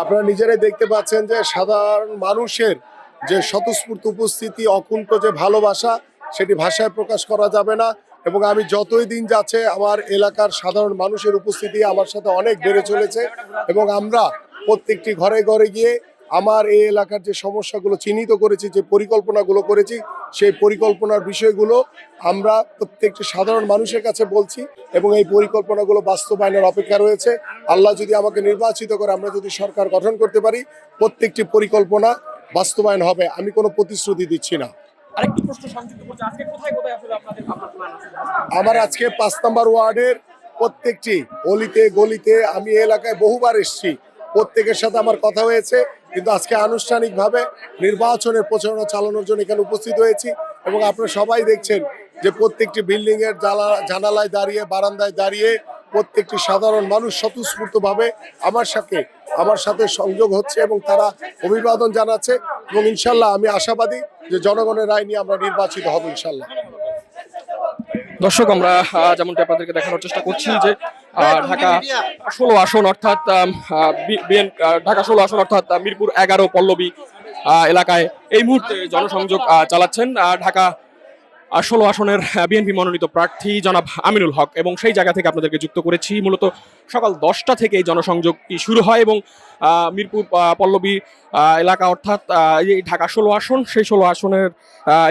আপনারা নিজেরাই দেখতে পাচ্ছেন যে সাধারণ মানুষের যে স্বতঃস্ফূর্ত উপস্থিতি, অকুণ্ঠ যে ভালোবাসা, সেটি ভাষায় প্রকাশ করা যাবে না। এবং আমি যতই দিন যাচ্ছে আমার এলাকার সাধারণ মানুষের উপস্থিতি আমার সাথে অনেক বেড়ে চলেছে। এবং আমরা প্রত্যেকটি ঘরে ঘরে গিয়ে আমার এই এলাকার যে সমস্যাগুলো চিহ্নিত করেছি, যে পরিকল্পনাগুলো করেছি, সেই পরিকল্পনার বিষয়গুলো আমরা প্রত্যেকটি সাধারণ মানুষের কাছে বলছি এবং এই পরিকল্পনাগুলো বাস্তবায়নের অপেক্ষা রয়েছে। আল্লাহ যদি আমাকে নির্বাচিত করে, আমরা যদি সরকার গঠন করতে পারি, প্রত্যেকটি পরিকল্পনা বাস্তবায়ন হবে। আমি কোনো প্রতিশ্রুতি দিচ্ছি না। আরেকটি প্রশ্ন সংযুক্ত করছে, আজকে কোথায় কোথায় আসলে আপনার প্ল্যান আছে? আমার আজকে 5 নম্বর ওয়ার্ডের প্রত্যেকটি অলিতে গলিতে আমি এলাকায় বহুবার এসেছি, প্রত্যেকের সাথে আমার কথা হয়েছে, কিন্তু আজকে আনুষ্ঠানিকভাবে নির্বাচনের প্রচারণা চালানোর জন্য এখানে উপস্থিত হয়েছি। এবং আপনারা সবাই দেখছেন যে প্রত্যেকটি বিল্ডিং এর জানালায় দাঁড়িয়ে, বারান্দায় দাঁড়িয়ে প্রত্যেকটি সাধারণ মানুষ স্বতঃস্ফূর্তভাবে আমার সাথে সংযোগ হচ্ছে এবং তারা অভিবাদন জানাচ্ছে। এবং ইনশাল্লাহ আমি আশাবাদী যে জনগণের রায় নিয়ে আমরা নির্বাচিত হব ইনশাল্লাহ। দর্শক, আমরা যেমনটা আপনাদেরকে দেখানোর চেষ্টা করছি যে ঢাকা 16 আসন অর্থাৎ ঢাকা 16 আসন অর্থাৎ মিরপুর 11 পল্লবী এলাকায় এই মুহূর্তে জনসংযোগ চালাচ্ছেন ঢাকা 16 আসনের বিএনপি মনোনীত প্রার্থী জনাব আমিনুল হক। এবং সেই জায়গা থেকে আপনাদেরকে যুক্ত করেছি। মূলত সকাল 10টা থেকে এই জনসংযোগটি শুরু হয় এবং মিরপুর পল্লবী এলাকা অর্থাৎ এই ঢাকা 16 আসন, সেই 16 আসনের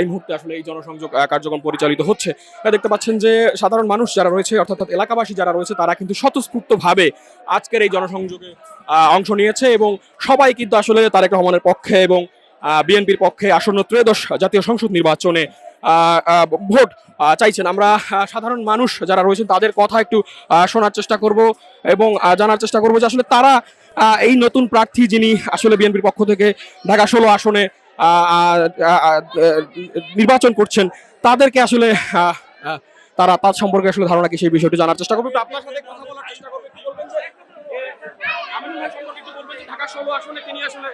এই মুহূর্তে আসলে এই জনসংযোগ কার্যক্রম পরিচালিত হচ্ছে। দেখতে পাচ্ছেন যে সাধারণ মানুষ যারা রয়েছে অর্থাৎ এলাকাবাসী যারা রয়েছে তারা কিন্তু স্বতঃস্ফূর্তভাবে আজকের এই জনসংযোগে অংশ নিয়েছে এবং সবাই কিন্তু আসলে তারেক রহমানের পক্ষে এবং বিএনপির পক্ষে আসন্ন ত্রয়োদশ জাতীয় সংসদ নির্বাচনে ভোট চাইছেন। আমরা সাধারণ মানুষ যারা রয়েছেন তাদের কথা একটু শোনার চেষ্টা করব এবং জানার চেষ্টা করব যে আসলে তারা এই নতুন প্রার্থী যিনি আসলে বিএনপির পক্ষ থেকে ঢাকা 16 আসনে নির্বাচন করছেন তাদেরকে আসলে তার সম্পর্কে আসলে ধারণা কি সেই বিষয়টি জানার চেষ্টা করবো। আপনার সাথে কথা বলার চেষ্টা করবো। কি বলবেন যে আমিনুল হক সম্পর্কে একটু বলবেন যে ঢাকা 16 আসনে তিনি আসলে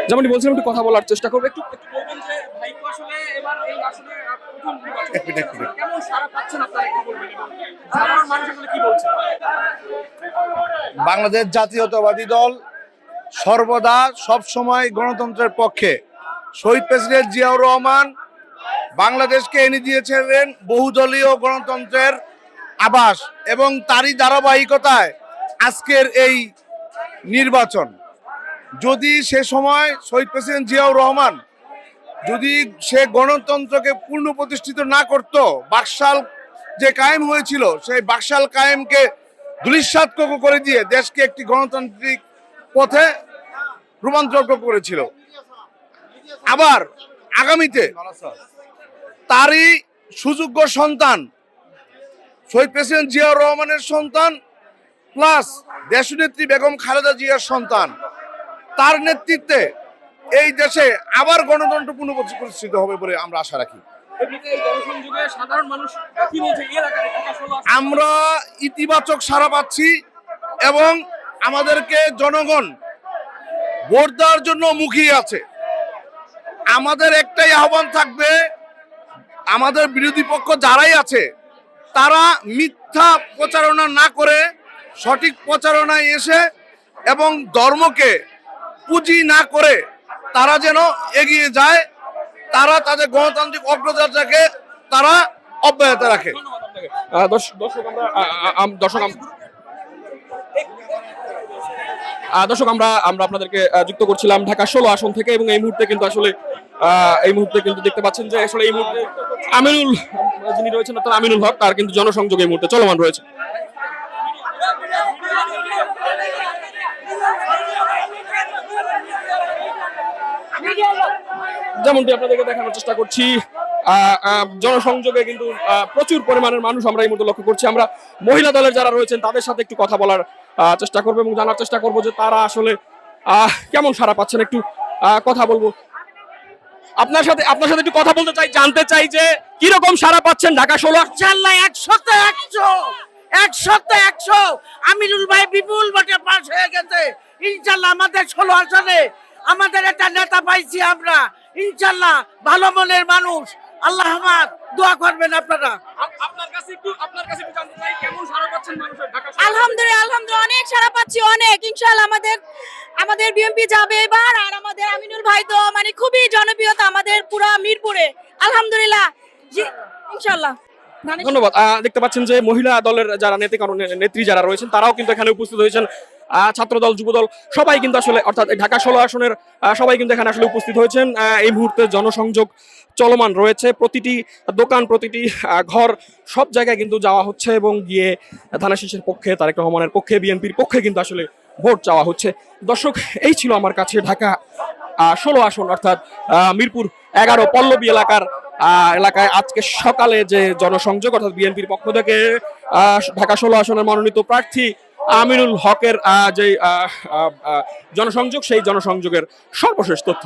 যেমনটি বলছিলাম একটু কথা বলার চেষ্টা করবো। একটু বলবেন যে ভাই তো আসলে এবার এই আসলে প্রথম নির্বাচন কেমন সাড়া পাচ্ছেন আপনারা একটু বলবেন এবং সাধারণ মানুষ আসলে কি বলছে? বাংলাদেশ জাতীয়তাবাদী দল সর্বদা সব সময় গণতন্ত্রের পক্ষে। শহীদ প্রেসিডেন্ট জিয়াউর রহমান বাংলাদেশকে এনে দিয়েছিলেন বহুদলীয় গণতন্ত্রের আভাস এবং তারই ধারাবাহিকতায় আজকের এই নির্বাচন। যদি সে সময় শহীদ প্রেসিডেন্ট জিয়াউর রহমান যদি সে গণতন্ত্রকে পূর্ণ প্রতিষ্ঠিত না করত, বাকশাল যে কায়েম হয়েছিল সেই বাকশাল কায়েমকে ধূলিসাৎ করে দিয়ে দেশকে একটি গণতান্ত্রিক পথে রূপান্তর করেছিল। আবার আগামীতে তারই সুযোগ্য সন্তান শহীদ প্রেসিডেন্ট জিয়াউর রহমানের সন্তান প্লাস দেশনেত্রী বেগম খালেদা জিয়ার সন্তান, তার নেতৃত্বে এই দেশে আবার গণতন্ত্র পুনঃপ্রতিষ্ঠিত হবে বলে আমরা আশা রাখি। আমরা ইতিবাচক সাড়া পাচ্ছি এবং আমাদেরকে জনগণ ভোট দেওয়ার জন্য মুখিয়ে আছে। আমাদের একটাই আহ্বান থাকবে, আমাদের বিরোধী পক্ষ যারাই আছে তারা মিথ্যা প্রচারণা না করে সঠিক প্রচারণায় এসে এবং ধর্মকে পুঁজি না করে তারা যেন এগিয়ে যায়, তারা তাদের গণতান্ত্রিক অগ্রযাত্রাকে তারা অব্যাহত রাখে। দর্শক, আমরা আপনাদেরকে যুক্ত করছিলাম ঢাকা 16 আসন থেকে এবং এই মুহূর্তে কিন্তু দেখতে পাচ্ছেন যে আসলে এই মুহূর্তে আমিনুল যিনি রয়েছেন অর্থাৎ আমিনুল হক তার কিন্তু জনসংযোগ এই মুহূর্তে চলমান রয়েছে। যেমনটি আপনাদেরকে দেখানোর চেষ্টা করছি জনসংযোগে কিন্তু প্রচুর পরিমাণের মানুষ আমরা এই মুহূর্তে লক্ষ্য করছি। আমরা মহিলা দলের যারা রয়েছেন তাদের সাথে একটু কথা বলার চেষ্টা করবো এবং জানার চেষ্টা করবো যে তারা আসলে কেমন সাড়া পাচ্ছেন। একটু কথা বলবো আপনার সাথে একটু কথা বলতে চাই, জানতে চাই যে কিরকম সাড়া পাচ্ছেন ঢাকা 16। ইনশাআল্লাহ 100 আমিনুল ভাই বিপুল ভোটে পাস হয়ে গেছে। ইনশাআল্লাহ আমাদের 16 আসনে আমাদের একটা নেতা পাইছি আমরা। ইনশাআল্লাহ ভালো মনের মানুষ। আল্লাহ দোয়া করবেন আপনারা। আপনার কাছে একটু জানতে চাই কেমন সাড়া পাচ্ছেন মানুষের ঢাকা শহরে? আলহামদুলিল্লাহ অনেক সারা পাচ্ছি, অনেক। ইনশাআল্লাহ আমাদের বিএমপি যাবে এবার। আর আমাদের আমিনুল ভাই তো মানে খুবই জনপ্রিয়তা আমাদের পুরো মিরপুরে। আলহামদুলিল্লাহ, জি ইনশাআল্লাহ। ধন্যবাদ। দেখতে পাচ্ছেন যে মহিলা দলের যারা নেত্রী যারা রয়েছেন তারাও কিন্তু এখানে উপস্থিত হয়েছেন। ছাত্রদল, যুবদল সবাই কিন্তু আসলে অর্থাৎ এই ঢাকা 16 আসনের সবাই কিন্তু এখানে আসলে উপস্থিত হয়েছেন। এই মুহূর্তে জনসংযোগ চলমান রয়েছে, প্রতিটি দোকান, প্রতিটি ঘর, সব জায়গায় কিন্তু যাওয়া হচ্ছে এবং গিয়ে ধানের শীষের পক্ষে, তারেক রহমানের পক্ষে, বিএনপির পক্ষে কিন্তু আসলে ভোট চাওয়া হচ্ছে। দর্শক, এই ছিল আমার কাছে ঢাকা 16 আসন অর্থাৎ মিরপুর 11 পল্লবী এলাকায় আজকে সকালে যে জনসংযোগ অর্থাৎ বিএনপির পক্ষ থেকে ঢাকা 16 আসনের মনোনীত প্রার্থী আমিনুল হকের যে জনসংযোগ, সেই জনসংযোগের সর্বশেষ তথ্য।